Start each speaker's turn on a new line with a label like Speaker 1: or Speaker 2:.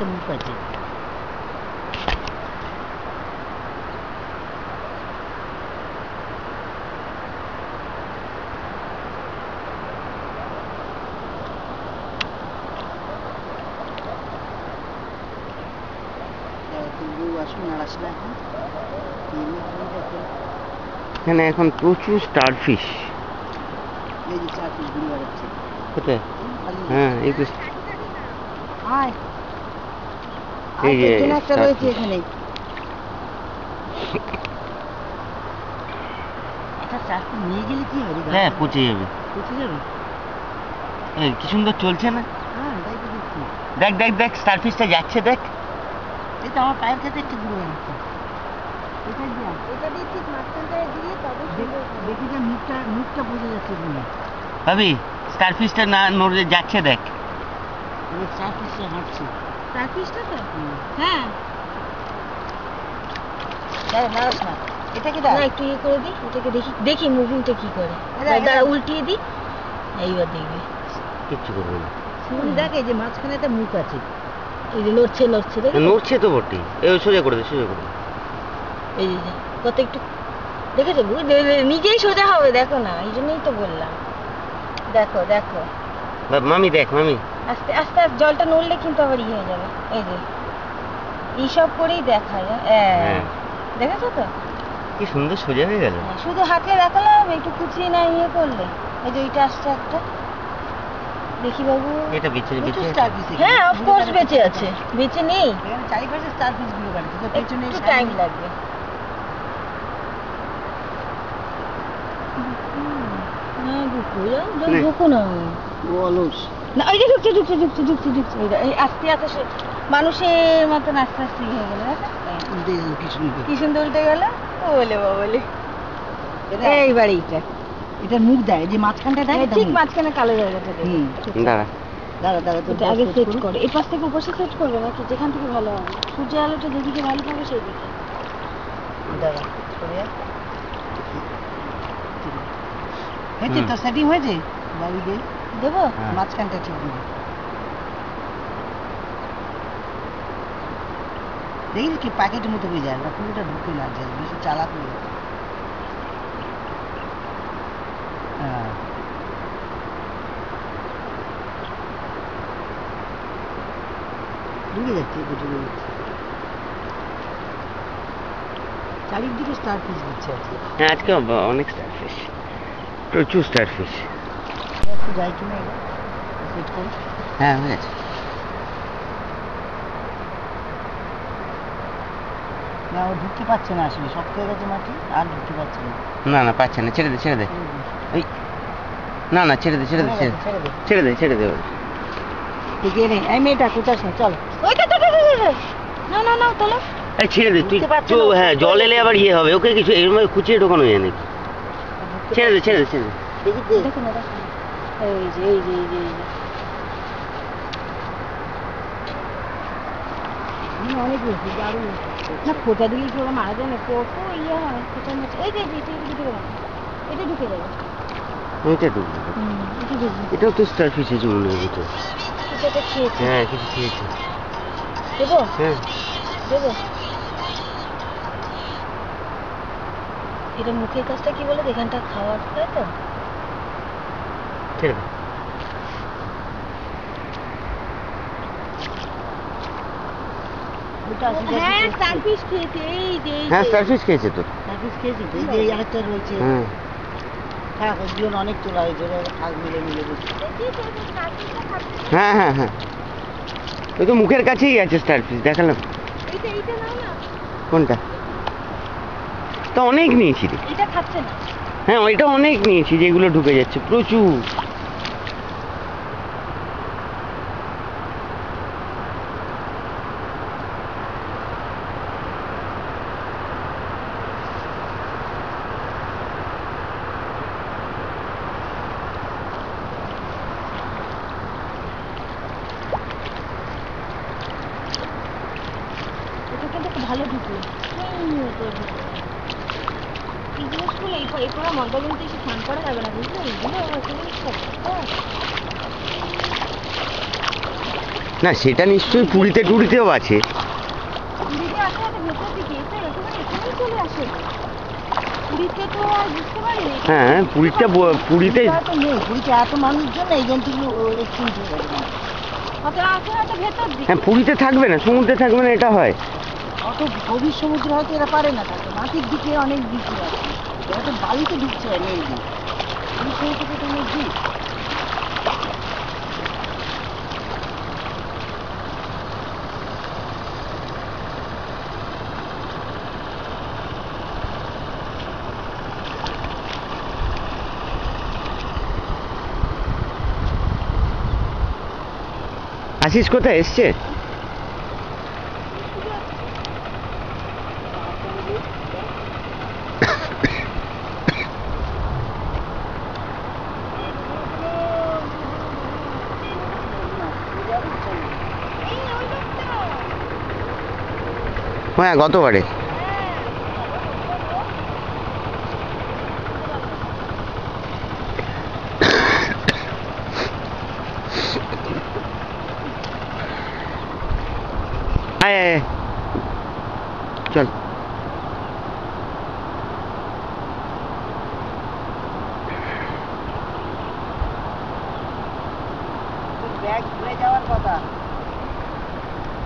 Speaker 1: একটা মুখ আছে।
Speaker 2: এখানে এখন প্রচুর স্টারফিশ।
Speaker 1: এই যে স্টারফিশ গুলো বেরোচ্ছে।
Speaker 2: কোথায়? হ্যাঁ, এই তো।
Speaker 1: আয় এই যে একটা রয়েছে এখানে। একটা স্টারফিশ নিয়ে গেলে কি হবে?
Speaker 2: হ্যাঁ, পচে যাবে।
Speaker 1: পচে যাবে?
Speaker 2: এই কি সুন্দর চলছে না?
Speaker 1: হ্যাঁ, তাই তো দেখছি।
Speaker 2: দেখ দেখ দেখ, স্টারফিশটা যাচ্ছে দেখ।
Speaker 1: এই তো আমার পায়ের কাছে একটা ঘুরে বেড়াচ্ছে। এটা দিয়ে ঠিক মাঝখানটায় দিলে তবে দেখি যে মুখটা বোঝা যাচ্ছে কিনা।
Speaker 2: ভাবি, স্টারফিশটা না নড়ে যাচ্ছে দেখ।
Speaker 1: এই স্টারফিশটা হাঁটছে। স্টারফিশটা তো? হ্যাঁ। নাড়াস না। এটাকে দাও। না, একটু ইয়ে করে দিই। এটাকে দেখি মুভিংটা কি করে। দাঁড়া, উল্টিয়ে দিই। এইবার দেখবি।
Speaker 2: কিচ্ছু করবে না।
Speaker 1: দেখ, এই যে মাঝখানে একটা মুখ আছে। এই যে নড়ছে দেখি।
Speaker 2: নড়ছে তো বটে। এই সোজা করে দে, সোজা করে দে।
Speaker 1: এই যে কত একটু দেখেছো? নিজেই সোজা হবে, দেখো না, এই জন্যই তো বললাম। দেখো
Speaker 2: মামি দেখ, মামি
Speaker 1: আস্তে আস্তে জলটা নড়লে কিন্তু আবার ইয়ে হয়ে যাবে। এই যে এইসব করেই দেখায়। দেখেছো তো
Speaker 2: কি সুন্দর সোজা হয়ে গেল।
Speaker 1: শুধু হাতে দেখালে হবে, একটু কুচিয়ে না ইয়ে করলে। এই যে ওইটা আসছে একটা, দেখি বাবু।
Speaker 2: এটা বেঁচে
Speaker 1: আছে? হ্যাঁ, অফকোর্স বেঁচে আছে। বেঁচে নেই? চারিপাশে স্টারফিশ গুলো বাড়ছে, তো পেছনে একটু টাইম লাগবে। মানুষের মতন আস্তে আস্তে হয়ে গেল। কি সুন্দর উল্টে গেল। বলে বাবলে এই বাড়িটা, এটা মুখ দেয় যে মাঝখানটা দেয়, ঠিক মাঝখানে কালো জায়গাটা দেয়। দাঁড়া তো আগে সেট করে। এই পাশ থেকে উপরে সেট করবে নাকি? যেখান থেকে ভালো হবে, সূর্যের আলোটা যেদিকে ভালো পাবে সেই দিকে। দাঁড়া, হয়েছে তো? সেটিং হয়েছে? বাবু দে দেবো, মাঝখানটা ঠিক দেবো। দেখিস কি প্যাকেটের মতো হয়ে যায় না, পুরোটা ঢুকে না যায়, বেশি চালাক হয়ে যায়। হ্যাঁ, ঢুকে যাচ্ছে, ঢুকে যাচ্ছে। চারিদিকে স্টারফিশ দিচ্ছে আজকে।
Speaker 2: হ্যাঁ, আজকে অনেক স্টারফিশ, প্রচুর স্টারফিশ।
Speaker 1: একটু যাই কিনা এবার সেট করি।
Speaker 2: হ্যাঁ, হয়ে গেছে।
Speaker 1: না, ও ঢুকতে পারছে না, আসলে শক্ত হয়ে গেছে মাটি, আর ঢুকতে পারছে না।
Speaker 2: পাচ্ছে না, ছেড়ে দে। এই না, ছেড়ে দে।
Speaker 1: এগিয়ে নে, এই মেয়েটা কোথাস না, চল। না চলো।
Speaker 2: এই ছেড়ে দে তুই তো। হ্যাঁ, জল এলে আবার ইয়ে হবে। ওকে কিছু এর মধ্যে কুচিয়ে ঢোকানো যায় নাকি? ছেড়ে দে।
Speaker 1: দেখো না, এই যে অনেক বেশি দারুণ না। খোঁচা দিলে কি ওরা মারা যায় না? কত ইয়ে হয় খোঁচার মতো। এই যে এটা ঢুকে যাবে।
Speaker 2: এটা ঢুকবে। এটাও তো স্টারফিশ আছে মনে হয় ভিতরে।
Speaker 1: এটা খেয়েছে?
Speaker 2: হ্যাঁ, কিছু খেয়েছে।
Speaker 1: দেবো?
Speaker 2: হ্যাঁ,
Speaker 1: দেবো। এটা মুখের কাজটা কি বলে? এখানটা খাওয়ার, তাই তো?
Speaker 2: ছেড়ে দে।
Speaker 1: হ্যাঁ, স্টারফিশ খেয়েছে। এই যে
Speaker 2: হ্যাঁ, স্টারফিশ খেয়েছে তো।
Speaker 1: স্টারফিশ খেয়েছে তো। এই যে আরেকটা রয়েছে। থাক, ওগুলো অনেক তোলা হয়েছে, থাক মিলে বসে।
Speaker 2: হ্যাঁ, ওই তো মুখের কাছেই আছে স্টারফিশ, দেখালাম।
Speaker 1: এইটা নাও না।
Speaker 2: কোনটা? তা অনেক নিয়েছি রে।
Speaker 1: এটা খাচ্ছে না।
Speaker 2: হ্যাঁ, ওইটা অনেক নিয়েছি, যেগুলো ঢুকে যাচ্ছে প্রচুর।
Speaker 1: এটা কিন্তু খুব ভালো ঢুকলো। এই জিনিসগুলো এই পুরো মন্দারমণিতে এসে স্নান করা যাবে না, বুঝলে? এইগুলো একটা জিনিস থাকে।
Speaker 2: না সেটা নিশ্চয়ই পুরীতে টুরিতেও আছে।
Speaker 1: পুরীতে আসে না তো ভেতর দিকে, এসে একেবারে এখানেই চলে আসে। পুরীতে তো আর বুঝতে পারিনি।
Speaker 2: হ্যাঁ পুরীতে পুরীতে
Speaker 1: তো নেই, পুরীতে এত মানুষজন এই জন্তুগুলো এক্ষুনি চলে যাবে। অত আসে হয়তো ভেতর দিকে।
Speaker 2: হ্যাঁ পুরীতে থাকবে না, সমুদ্রে থাকবে না, এটা হয়।
Speaker 1: অত গভীর সমুদ্র হয়তো এরা পারে না থাকতে, মাটির দিকে অনেক দিকে আছে, এরা তো বালিতে ঢুকছে নেই দিন এই সমুদ্রটা তো অনেক দিক।
Speaker 2: আশিস কোথায় এসছে? হ্যাঁ গতবারে। আয় আয় আয়। চল
Speaker 1: ব্যাগ ভুলে যাওয়ার কথা।